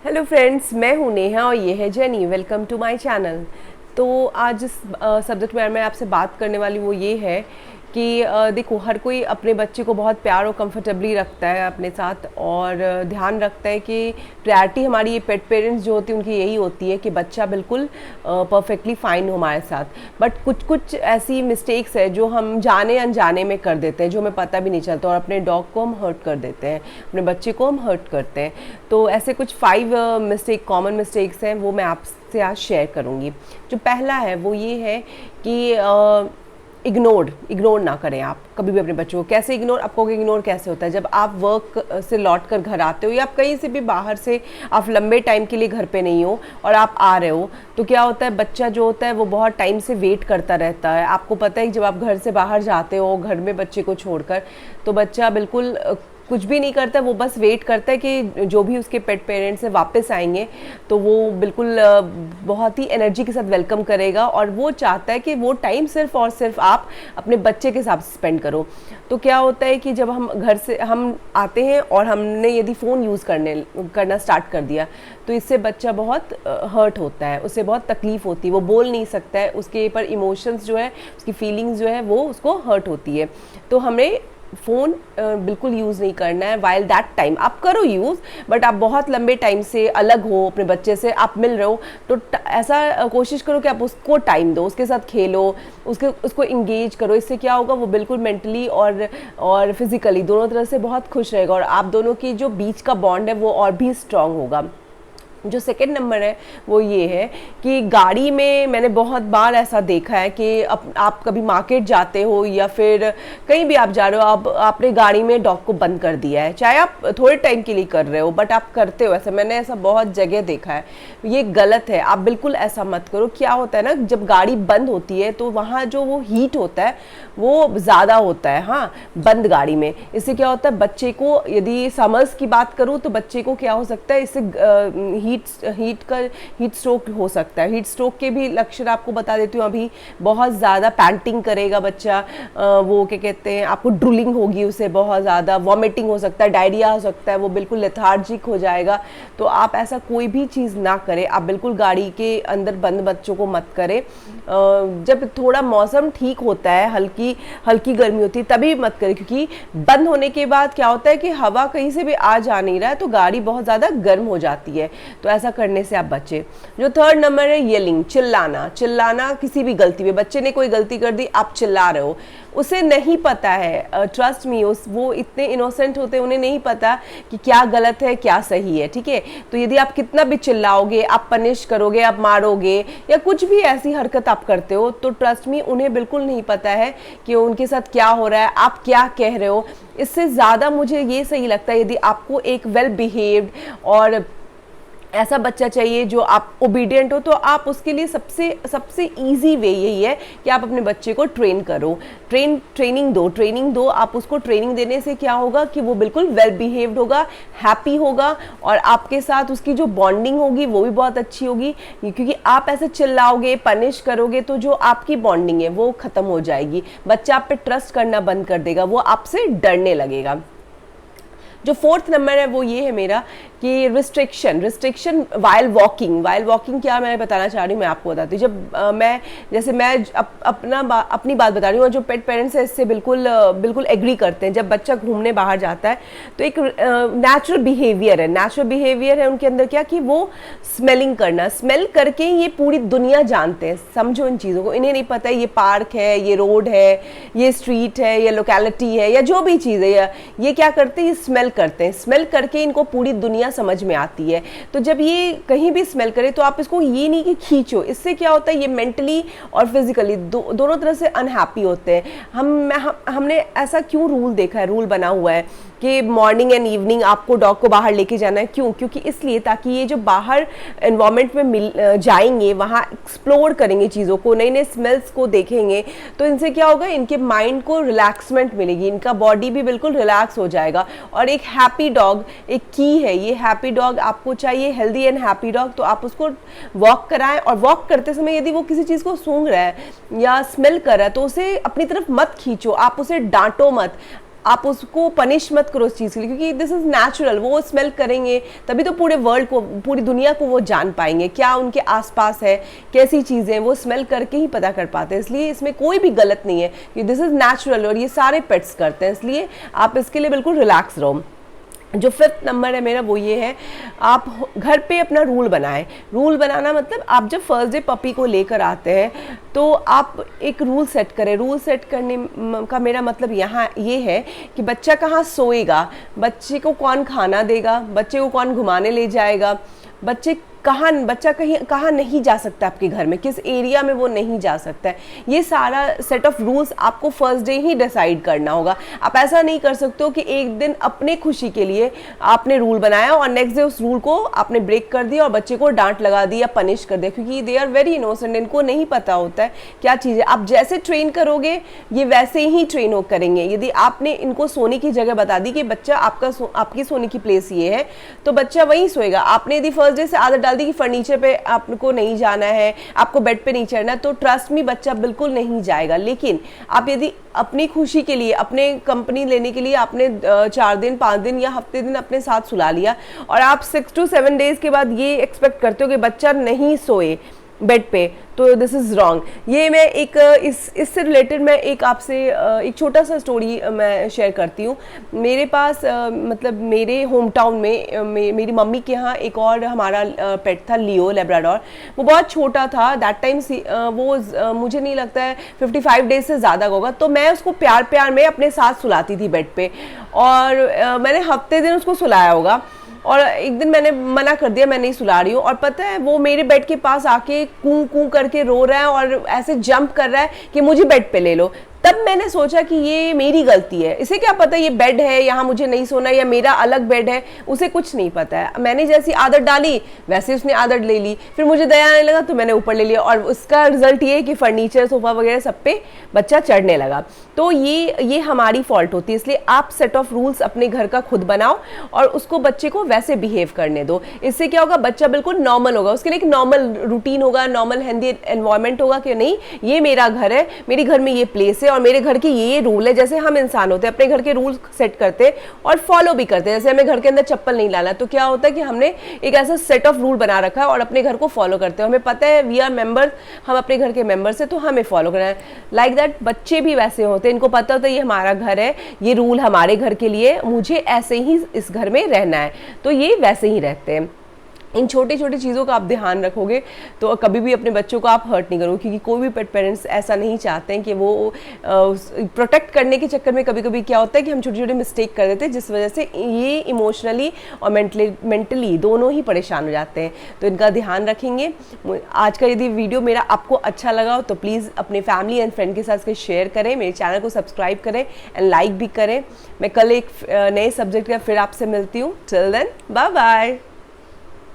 Hello friends, मैं हूँ नेहा और ये है Jenny. Welcome to my channel. तो आज जिस सब्जेक्ट में मैं आपसे बात करने वाली वो ये है कि देखो, हर कोई अपने बच्चे को बहुत प्यार और कंफर्टेबली रखता है अपने साथ, और ध्यान रखता है कि प्रायोरिटी हमारी ये पेट पेरेंट्स जो होती है उनकी यही होती है कि बच्चा बिल्कुल परफेक्टली फाइन हो हमारे साथ। बट कुछ कुछ ऐसी मिस्टेक्स है जो हम जाने अनजाने में कर देते हैं, जो हमें पता भी नहीं चलता, और अपने डॉग को हम हर्ट कर देते हैं, अपने बच्चे को हम हर्ट करते हैं। तो ऐसे कुछ 5 कॉमन मिस्टेक्स हैं, वो मैं आपसे आज शेयर करूँगी। जो पहला है वो ये है कि इग्नोर ना करें आप कभी भी अपने बच्चों को। कैसे इग्नोर? आपको इग्नोर कैसे होता है? जब आप वर्क से लौट कर घर आते हो या आप कहीं से भी बाहर से, आप लंबे टाइम के लिए घर पे नहीं हो और आप आ रहे हो, तो क्या होता है, बच्चा जो होता है वो बहुत टाइम से वेट करता रहता है। आपको पता है कि जब आप घर से बाहर जाते हो घर में बच्चे को छोड़कर, तो बच्चा बिल्कुल कुछ भी नहीं करता, वो बस वेट करता है कि जो भी उसके पेट पेरेंट्स हैं वापस आएंगे तो वो बिल्कुल बहुत ही एनर्जी के साथ वेलकम करेगा, और वो चाहता है कि वो टाइम सिर्फ और सिर्फ आप अपने बच्चे के साथ स्पेंड करो। तो क्या होता है कि जब हम घर से हम आते हैं और हमने यदि फ़ोन यूज़ करना स्टार्ट कर दिया, तो इससे बच्चा बहुत हर्ट होता है, उससे बहुत तकलीफ़ होती है, वो बोल नहीं सकता है, उसके पर इमोशंस जो है, उसकी फीलिंग्स जो है वो उसको हर्ट होती है। तो हमें फ़ोन बिल्कुल यूज़ नहीं करना है वाइल दैट टाइम। आप करो यूज़, बट आप बहुत लंबे टाइम से अलग हो अपने बच्चे से, आप मिल रहे हो, तो ऐसा कोशिश करो कि आप उसको टाइम दो, उसके साथ खेलो, उसको इंगेज करो। इससे क्या होगा, वो बिल्कुल मेंटली और फिजिकली दोनों तरह से बहुत खुश रहेगा, और आप दोनों की जो बीच का बॉन्ड है वो और भी स्ट्रांग होगा। जो सेकंड नंबर है वो ये है कि गाड़ी में मैंने बहुत बार ऐसा देखा है कि आप कभी मार्केट जाते हो या फिर कहीं भी आप जा रहे हो, आपने गाड़ी में डॉग को बंद कर दिया है, चाहे आप थोड़े टाइम के लिए कर रहे हो, बट आप करते हो ऐसा। मैंने ऐसा बहुत जगह देखा है, ये गलत है, आप बिल्कुल ऐसा मत करो। क्या होता है ना, जब गाड़ी बंद होती है तो वहाँ जो वो हीट होता है वो ज़्यादा होता है, हाँ, बंद गाड़ी में। इससे क्या होता है, बच्चे को, यदि समर्स की बात करूँ तो बच्चे को क्या हो सकता है, इससे हीट स्ट्रोक हो सकता है। हीट स्ट्रोक के भी लक्षण आपको बता देती हूँ अभी। बहुत ज़्यादा पैंटिंग करेगा बच्चा, वो क्या कहते हैं, आपको ड्रूलिंग होगी, उसे बहुत ज़्यादा वॉमिटिंग हो सकता है, डायरिया हो सकता है, वो बिल्कुल लेथार्जिक हो जाएगा। तो आप ऐसा कोई भी चीज़ ना करें, आप बिल्कुल गाड़ी के अंदर बंद बच्चों को मत करें। जब थोड़ा मौसम ठीक होता है, हल्की गर्मी होती है, तभी मत करें, क्योंकि बंद होने के बाद क्या होता है कि हवा कहीं से भी आ जा नहीं रहा है, तो गाड़ी बहुत ज़्यादा गर्म हो जाती है। तो ऐसा करने से आप बचे। जो थर्ड नंबर है, येलिंग, चिल्लाना किसी भी गलती पे। बच्चे ने कोई गलती कर दी, आप चिल्ला रहे हो, उसे नहीं पता है, ट्रस्ट मी, वो इतने इनोसेंट होते हैं, उन्हें नहीं पता कि क्या गलत है क्या सही है, ठीक है। तो यदि आप कितना भी चिल्लाओगे, आप पनिश करोगे, आप मारोगे या कुछ भी ऐसी हरकत आप करते हो, तो ट्रस्ट मी, उन्हें बिल्कुल नहीं पता है कि उनके साथ क्या हो रहा है, आप क्या कह रहे हो। इससे ज़्यादा मुझे ये सही लगता है, यदि आपको एक वेल बिहेव्ड और ऐसा बच्चा चाहिए जो आप ओबीडियंट हो, तो आप उसके लिए सबसे इजी वे यही है कि आप अपने बच्चे को ट्रेन करो, ट्रेनिंग दो। आप उसको ट्रेनिंग देने से क्या होगा कि वो बिल्कुल वेल बिहेव्ड होगा, हैप्पी होगा, और आपके साथ उसकी जो बॉन्डिंग होगी वो भी बहुत अच्छी होगी। क्योंकि आप ऐसे चिल्लाओगे, पनिश करोगे, तो जो आपकी बॉन्डिंग है वो खत्म हो जाएगी, बच्चा आप पे ट्रस्ट करना बंद कर देगा, वो आपसे डरने लगेगा। जो फोर्थ नंबर है वो ये है मेरा कि रिस्ट्रिक्शन वाइल वॉकिंग क्या मैं बताना चाह रही हूँ, मैं आपको बताती हूँ। जब मैं अपनी बात बता रही हूँ, और जो पेट पेरेंट्स है इससे बिल्कुल एग्री करते हैं। जब बच्चा घूमने बाहर जाता है तो एक नेचुरल बिहेवियर है उनके अंदर, क्या कि वो स्मेल करके ये पूरी दुनिया जानते हैं। समझो इन चीज़ों को, इन्हें नहीं पता है ये पार्क है, ये रोड है, ये स्ट्रीट है, ये लोकेलिटी है, या जो भी चीज़ है, ये क्या करते हैं, ये स्मेल करके इनको पूरी दुनिया समझ में आती है। तो जब ये कहीं भी स्मेल करे तो आप इसको ये नहीं कि खींचो, इससे क्या होता है, ये मेंटली और फिजिकली दोनों तरह से अनहैप्पी होते हैं। हमने ऐसा क्यों रूल बना हुआ है कि मॉर्निंग एंड इवनिंग आपको डॉग को बाहर लेके जाना है। क्यों? क्योंकि इसलिए ताकि ये जो बाहर एनवायरनमेंट में जाएंगे, वहाँ एक्सप्लोर करेंगे चीज़ों को, नई नई स्मेल्स को देखेंगे, तो इनसे क्या होगा, इनके माइंड को रिलैक्समेंट मिलेगी, इनका बॉडी भी बिल्कुल रिलैक्स हो जाएगा। और एक हैप्पी डॉग एक की है, ये हैप्पी डॉग आपको चाहिए, हेल्दी एंड हैप्पी डॉग, तो आप उसको वॉक कराएं, और वॉक करते समय यदि वो किसी चीज़ को सूंघ रहा है या स्मेल कर रहा है तो उसे अपनी तरफ मत खींचो, आप उसे डांटो मत, आप उसको पनिश मत करो उस चीज़ के लिए, क्योंकि दिस इज़ नेचुरल। वो स्मेल करेंगे तभी तो पूरे वर्ल्ड को, पूरी दुनिया को वो जान पाएंगे क्या उनके आसपास है, कैसी चीज़ें, वो स्मेल करके ही पता कर पाते हैं। इसलिए इसमें कोई भी गलत नहीं है, कि दिस इज़ नेचुरल और ये सारे पेट्स करते हैं, इसलिए आप इसके लिए बिल्कुल रिलैक्स रहो। जो 5th नंबर है मेरा वो ये है, आप घर पे अपना रूल बनाएं। रूल बनाना मतलब आप जब फर्स्ट डे पपी को लेकर आते हैं तो आप एक रूल सेट करें। रूल सेट करने का मेरा मतलब यहाँ ये है कि बच्चा कहाँ सोएगा, बच्चे को कौन खाना देगा, बच्चे को कौन घुमाने ले जाएगा, बच्चा कहाँ नहीं जा सकता आपके घर में, किस एरिया में वो नहीं जा सकता है। ये सारा सेट ऑफ रूल्स आपको फर्स्ट डे ही डिसाइड करना होगा। आप ऐसा नहीं कर सकते हो कि एक दिन अपने खुशी के लिए आपने रूल बनाया और नेक्स्ट डे उस रूल को आपने ब्रेक कर दिया और बच्चे को डांट लगा दी या पनिश कर दिया, क्योंकि दे आर वेरी इनोसेंट, इनको नहीं पता होता है क्या चीज़ है। आप जैसे ट्रेन करोगे ये वैसे ही ट्रेन करेंगे। यदि आपने इनको सोने की जगह बता दी कि बच्चा आपकी सोने की प्लेस ये है, तो बच्चा वहीं सोएगा। आपने यदि फर्स्ट डे से आदत डाल दी कि फर्नीचर पे आपको नहीं जाना है, आपको बेड पे नहीं चढ़ना, तो ट्रस्ट मी बच्चा बिल्कुल नहीं जाएगा। लेकिन आप यदि अपनी खुशी के लिए, अपने कंपनी लेने के लिए आपने 4 दिन 5 दिन या हफ्ते दिन अपने साथ सुला लिया और आप 6 to 7 डेज के बाद ये एक्सपेक्ट करते हो कि बच्चा नहीं सोए बेड पे, तो दिस इज़ रॉन्ग। ये मैं एक इससे रिलेटेड मैं एक आपसे एक छोटा सा स्टोरी मैं शेयर करती हूँ। मेरे पास मतलब मेरे होम टाउन में मेरी मम्मी के यहाँ एक और हमारा पेट था, लियो लेब्राडोर। वो बहुत छोटा था दैट टाइम। वो मुझे नहीं लगता है 55 डेज से ज़्यादा होगा। तो मैं उसको प्यार प्यार में अपने साथ सुलाती थी बेड पे, और मैंने हफ्ते दिन उसको सुलाया होगा। और एक दिन मैंने मना कर दिया, मैं नहीं सुला रही हूँ, और पता है वो मेरे बेड के पास आके कूं कूं करके रो रहा है और ऐसे जंप कर रहा है कि मुझे बेड पे ले लो। तब मैंने सोचा कि ये मेरी गलती है, इसे क्या पता ये बेड है, यहाँ मुझे नहीं सोना, या मेरा अलग बेड है, उसे कुछ नहीं पता है। मैंने जैसी आदत डाली वैसे उसने आदत ले ली, फिर मुझे दया आने लगा तो मैंने ऊपर ले लिया, और उसका रिजल्ट ये है कि फर्नीचर, सोफा वगैरह सब पे बच्चा चढ़ने लगा। तो ये हमारी फॉल्ट होती है। इसलिए आप सेट ऑफ रूल्स अपने घर का खुद बनाओ और उसको बच्चे को वैसे बिहेव करने दो। इससे क्या होगा, बच्चा बिल्कुल नॉर्मल होगा, उसके लिए एक नॉर्मल रूटीन होगा, नॉर्मल हेल्दी एनवायरनमेंट होगा कि नहीं ये मेरा घर है, मेरे घर में ये प्लेस है और मेरे घर के ये रूल है। जैसे हम इंसान होते हैं, अपने घर के रूल सेट करते हैं और फॉलो भी करते हैं। जैसे हमें घर के अंदर चप्पल नहीं लाना, तो क्या होता है कि हमने एक ऐसा सेट ऑफ रूल बना रखा है और अपने घर को फॉलो करते हैं। हमें पता है वी आर मेंबर, हम अपने घर के मेंबर्स हैं, तो हमें फॉलो करना है। लाइक दैट बच्चे भी वैसे होते हैं, इनको पता होता है ये हमारा घर है, ये रूल हमारे घर के लिए, मुझे ऐसे ही इस घर में रहना है, तो ये वैसे ही रहते हैं। इन छोटी छोटी चीज़ों का आप ध्यान रखोगे तो कभी भी अपने बच्चों को आप हर्ट नहीं करोगे, क्योंकि कोई भी पेट पेरेंट्स ऐसा नहीं चाहते हैं कि वो प्रोटेक्ट करने के चक्कर में कभी कभी क्या होता है कि हम छोटी छोटी मिस्टेक कर देते हैं, जिस वजह से ये इमोशनली और मेंटली दोनों ही परेशान हो जाते हैं। तो इनका ध्यान रखेंगे। आज का यदि वीडियो मेरा आपको अच्छा लगा हो तो प्लीज़ अपने फैमिली एंड फ्रेंड के साथ इसको शेयर करें, मेरे चैनल को सब्सक्राइब करें एंड लाइक भी करें। मैं कल एक नए सब्जेक्ट का फिर आपसे मिलती हूँ। Till then bye bye.